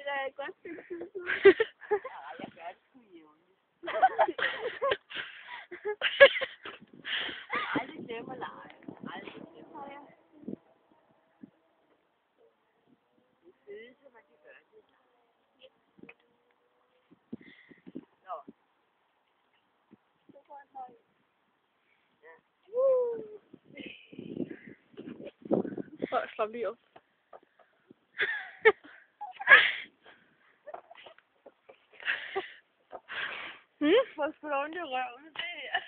da et godt stykke tid siden. Nej, jeg gør det sgu jævnligt. Aldrig glemme at lege. Aldrig glemme at lege. Det føles, at man kan gøre det. Nå. Så får en høj. Ja. Slap lige op. Hvor skal du ondt i røven med det her?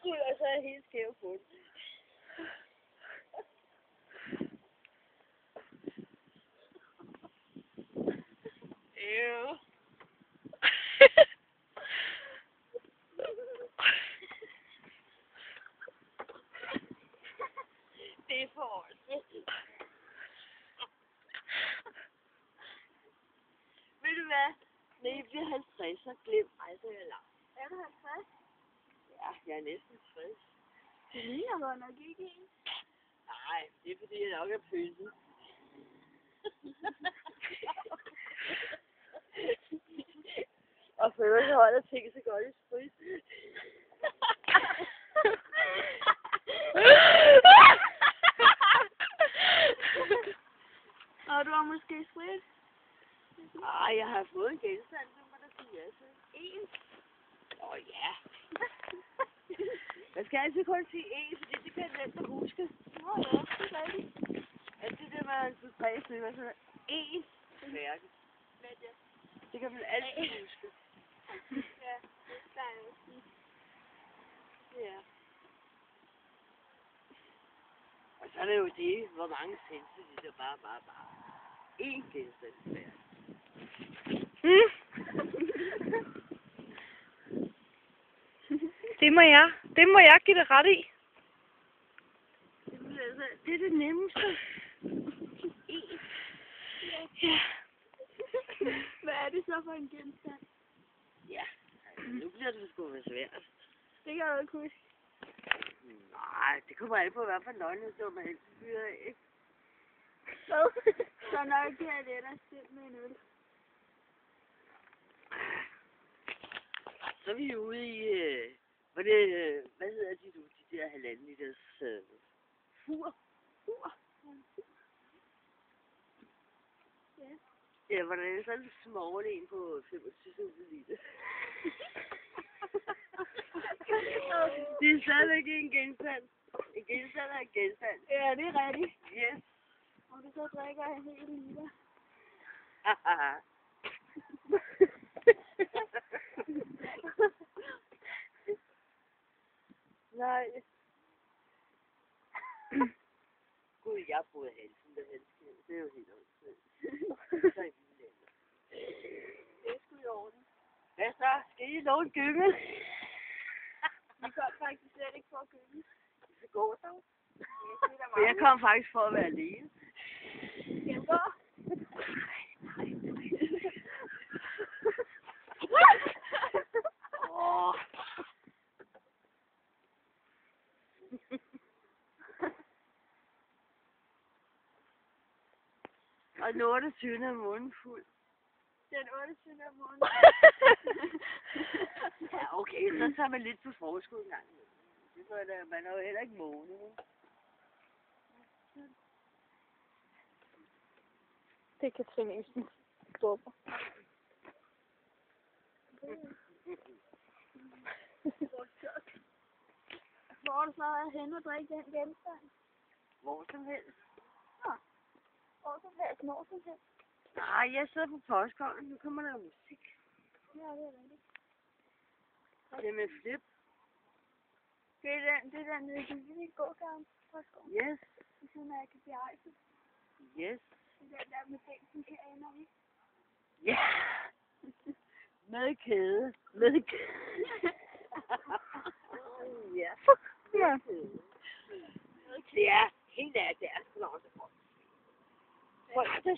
Gud, og så er jeg helt skæv på det. Ew. Det er for ordentligt. Ved du hvad? Når I bliver 50, så glem aldrig at lege. Er du 50? Ja, jeg er næsten 60. Det ligner godt nok ikke en. Nej, det er fordi, jeg nok er pølset. Og for øvrigt holder ting så godt i sprit. Og du har måske sprit? Ej, jeg har fået en genstand, så må der sige ja til. En? Ja. Man skal altid kun sige én, fordi det kan jeg nemt at huske. Nå ja, det er rigtigt. Ja, det er det, man skal træne til. Man skal én færdig. Hvad er det? Det kan man altid huske. Ja, det skal jeg også sige. Ja. Og så er det jo det, hvor mange senser de der bare. Én genstand færdig. Det må jeg give dig ret i. Det er det nemmeste. Ja. Hvad er det så for en genstand? Ja, altså, nu bliver det sgu være svært. Det kan du ikke huske. Nej, det kommer an på, hvad for nøglenhed man helst fyrer af. Så nok kan jeg let at stille med en øl. Så er vi ude i, hvad hedder de nu, de der 1,5 liters fur. Ja. Ja, hvordan er det sådan en smål en på 25 liter? Det er stadigvæk en genstand. En genstand er en genstand. Ja, det er rigtigt. Yes. Og du så drikker en hel liter. Nej. Gud, jeg burde halsen med halskæde. Det er jo helt åndssvagt. Så er vi lænder. Det er sgu i orden. Hvad så? Skal I låne gyngel? Vi kom faktisk slet ikke for at gynge. Så går det dog. Ja, det er da For meget. jeg kom faktisk for at være alene. Skal vi gå? Åh. Og den 28. er måneden fuld. Den 28. af måneden. Ja, okay, så tager man lidt på forskud en gang. Det er da, man er jo heller ikke måned. Det er Katrine Østen. Stopper. Hvor har du så været henne og drikke den genstand? Hvor som helst. Nå. Hvor som helst, når som helst. Nej, jeg sidder på postgården. Nu kommer der musik. Ja, det er rigtigt. Det er med flip. Det er den nede i den lille gågaden. Yes. Det siden af Café Eiffel. Yes. Det er den der med bænken herinde, ikke? Ja. Med kæde. Med kæde. Ja. Ja. Det er helt af deres. Folk, der